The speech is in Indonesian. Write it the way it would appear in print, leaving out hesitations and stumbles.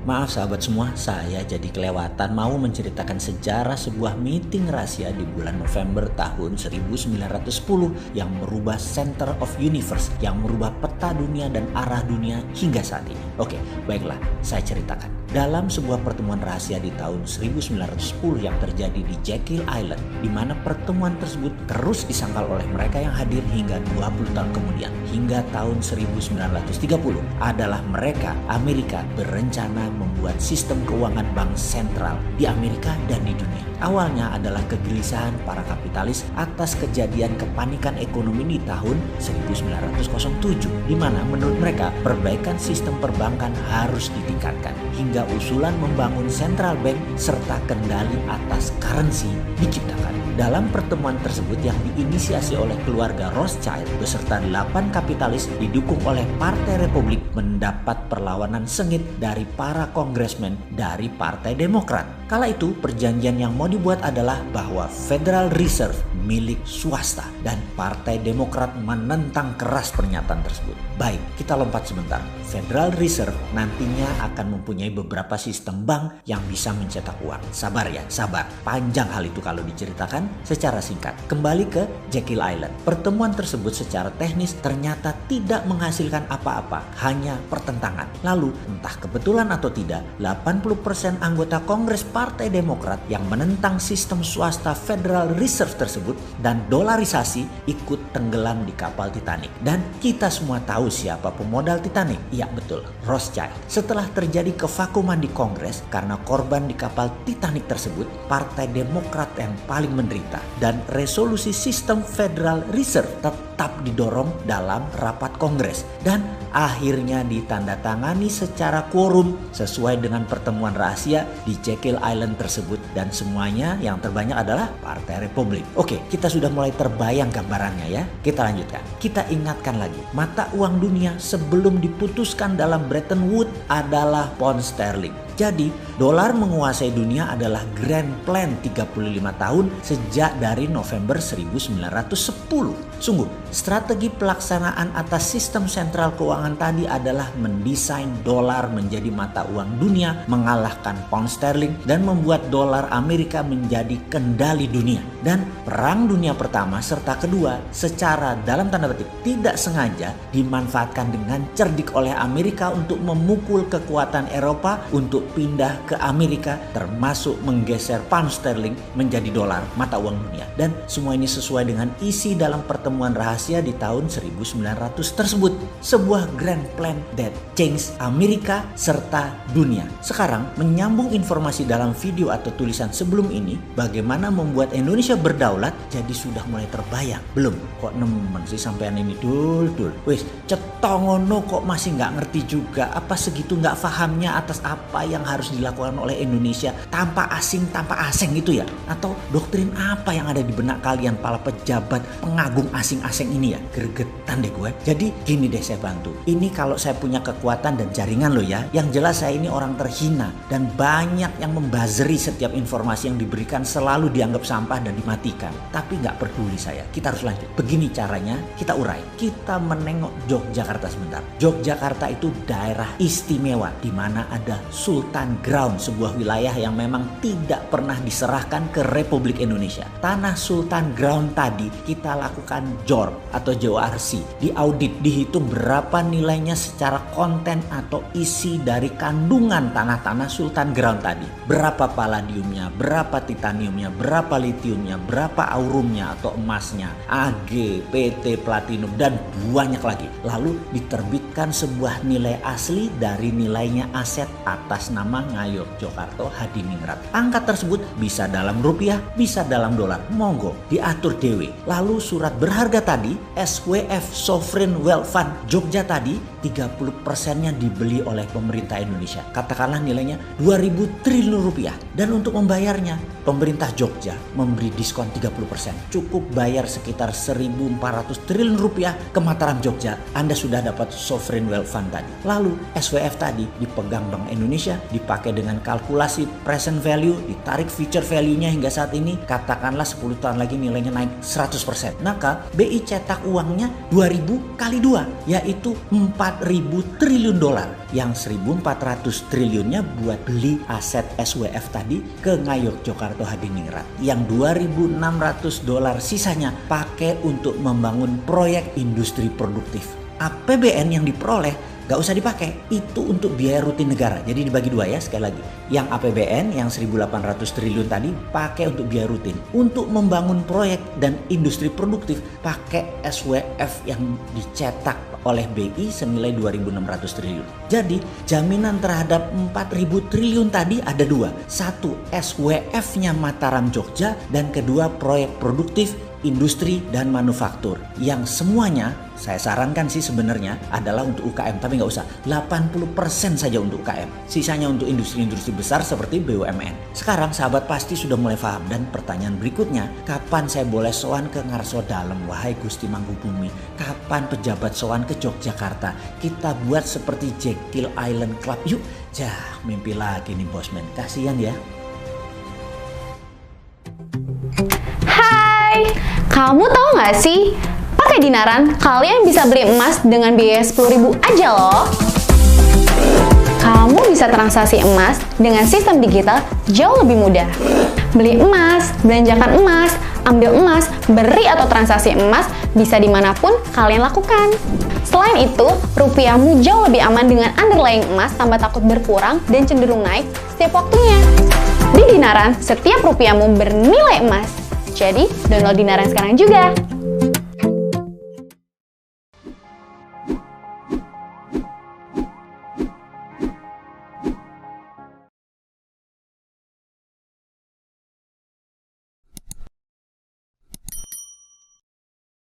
Maaf sahabat semua, saya jadi kelewatan mau menceritakan sejarah sebuah meeting rahasia di bulan November tahun 1910 yang merubah center of universe, yang merubah peta dunia dan arah dunia hingga saat ini. Oke, baiklah, saya ceritakan. Dalam sebuah pertemuan rahasia di tahun 1910 yang terjadi di Jekyll Island, di mana pertemuan tersebut terus disangkal oleh mereka yang hadir hingga 20 tahun kemudian, hingga tahun 1930 adalah mereka, Amerika, berencana membuat sistem keuangan bank sentral di Amerika dan di dunia. Awalnya adalah kegelisahan para kapitalis atas kejadian kepanikan ekonomi di tahun 1907, di mana menurut mereka perbaikan sistem perbankan harus ditingkatkan, hingga usulan membangun central bank serta kendali atas currency diciptakan. Dalam pertemuan tersebut yang diinisiasi oleh keluarga Rothschild beserta 8 kapitalis didukung oleh Partai Republik mendapat perlawanan sengit dari para kongresmen dari Partai Demokrat. Kala itu perjanjian yang mau dibuat adalah bahwa Federal Reserve milik swasta dan Partai Demokrat menentang keras pernyataan tersebut. Baik, kita lompat sebentar. Federal Reserve nantinya akan mempunyai beberapa sistem bank yang bisa mencetak uang. Sabar ya, sabar. Panjang hal itu kalau diceritakan. Secara singkat, kembali ke Jekyll Island. Pertemuan tersebut secara teknis ternyata tidak menghasilkan apa-apa, hanya pertentangan. Lalu, entah kebetulan atau tidak, 80% anggota Kongres Partai Demokrat yang menentang sistem swasta Federal Reserve tersebut dan dolarisasi ikut tenggelam di kapal Titanic. Dan kita semua tahu siapa pemodal Titanic. Iya betul, Rothschild. Setelah terjadi kevakuman di Kongres karena korban di kapal Titanic tersebut, Partai Demokrat yang paling menderita dan resolusi sistem Federal Reserve tetap didorong dalam rapat Kongres dan akhirnya ditandatangani secara quorum sesuai dengan pertemuan rahasia di Jekyll Island tersebut, dan semuanya yang terbanyak adalah Partai Republik. Oke, kita sudah mulai terbayang gambarannya ya. Kita lanjutkan. Kita ingatkan lagi, mata uang dunia sebelum diputuskan dalam Bretton Woods adalah pound sterling. Jadi, dolar menguasai dunia adalah grand plan 35 tahun sejak dari November 1910. Sungguh, strategi pelaksanaan atas sistem sentral keuangan tadi adalah mendesain dolar menjadi mata uang dunia, mengalahkan pound sterling, dan membuat dolar Amerika menjadi kendali dunia. Dan Perang Dunia Pertama serta Kedua secara dalam tanda petik tidak sengaja dimanfaatkan dengan cerdik oleh Amerika untuk memukul kekuatan Eropa untuk pindah ke Amerika, termasuk menggeser pound sterling menjadi dolar, mata uang dunia. Dan semua ini sesuai dengan isi dalam pertemuan rahasia di tahun 1900 tersebut. Sebuah grand plan that changed Amerika serta dunia. Sekarang menyambung informasi dalam video atau tulisan sebelum ini, bagaimana membuat Indonesia berdaulat, jadi sudah mulai terbayang. Belum? Kok nemen sih sampean ini dul. Wis, cetongono kok masih nggak ngerti juga. Apa segitu nggak fahamnya atas apa yang harus dilakukan oleh Indonesia tanpa asing gitu ya? Atau doktrin apa yang ada di benak kalian para pejabat pengagung asing-asing ini ya? Gregetan deh gue. Jadi gini deh, saya bantu. Ini kalau saya punya kekuatan dan jaringan loh ya. Yang jelas saya ini orang terhina dan banyak yang membazeri setiap informasi yang diberikan selalu dianggap sampah dan dimatikan. Tapi nggak peduli saya. Kita harus lanjut. Begini caranya, kita urai. Kita menengok Yogyakarta sebentar. Yogyakarta itu daerah istimewa di mana ada Sultan Ground, sebuah wilayah yang memang tidak pernah diserahkan ke Republik Indonesia. Tanah Sultan Ground tadi kita lakukan JOR atau JORC, diaudit, dihitung berapa nilainya secara konten atau isi dari kandungan tanah-tanah Sultan Ground tadi. Berapa palladiumnya, berapa titaniumnya, berapa litiumnya, berapa aurumnya atau emasnya, AG, PT, platinum, dan banyak lagi. Lalu diterbitkan sebuah nilai asli dari nilainya aset atas nama Ngayogyakarta Hadiningrat. Angka tersebut bisa dalam rupiah, bisa dalam dolar. Monggo diatur dewe. Lalu surat berharga tadi, SWF Sovereign Wealth Fund Jogja tadi, 30%-nya dibeli oleh pemerintah Indonesia. Katakanlah nilainya 2.000 triliun rupiah. Dan untuk membayarnya, pemerintah Jogja memberi diskon 30%. Cukup bayar sekitar 1.400 triliun rupiah ke Mataram Jogja, Anda sudah dapat Sovereign Wealth Fund tadi. Lalu SWF tadi dipegang Bank Indonesia, dipakai dengan kalkulasi present value, ditarik future value-nya hingga saat ini, katakanlah 10 tahun lagi nilainya naik 100%. Maka BI cetak uangnya 2.000 kali 2, yaitu 4 4.000 triliun dolar. Yang 1.400 triliunnya buat beli aset SWF tadi ke Ngayog Yogyakarta Hadiningrat. Yang 2.600 dolar sisanya pakai untuk membangun proyek industri produktif. APBN yang diperoleh gak usah dipakai, itu untuk biaya rutin negara. Jadi dibagi dua ya, sekali lagi. Yang APBN yang 1.800 triliun tadi pakai untuk biaya rutin. Untuk membangun proyek dan industri produktif pakai SWF yang dicetak oleh BI senilai 2.600 triliun. Jadi jaminan terhadap 4.000 triliun tadi ada dua. Satu, SWF-nya Mataram Jogja, dan kedua proyek produktif industri dan manufaktur yang semuanya saya sarankan sih sebenarnya adalah untuk UKM, tapi nggak usah 80% saja untuk UKM, sisanya untuk industri-industri besar seperti BUMN. Sekarang sahabat pasti sudah mulai paham, dan pertanyaan berikutnya, kapan saya boleh sowan ke Ngarso Dalem wahai Gusti Mangkubumi? Kapan pejabat sowan ke Yogyakarta? Kita buat seperti Jekyll Island Club yuk. Mimpi lagi nih bosman, kasihan ya. Kamu tahu nggak sih, pakai Dinaran kalian bisa beli emas dengan biaya 10.000 aja loh. Kamu bisa transaksi emas dengan sistem digital jauh lebih mudah. Beli emas, belanjakan emas, ambil emas, beri atau transaksi emas bisa dimanapun kalian lakukan. Selain itu, rupiahmu jauh lebih aman dengan underlying emas tanpa takut berkurang dan cenderung naik setiap waktunya. Di Dinaran, setiap rupiahmu bernilai emas. Jadi, download Dinaran sekarang juga.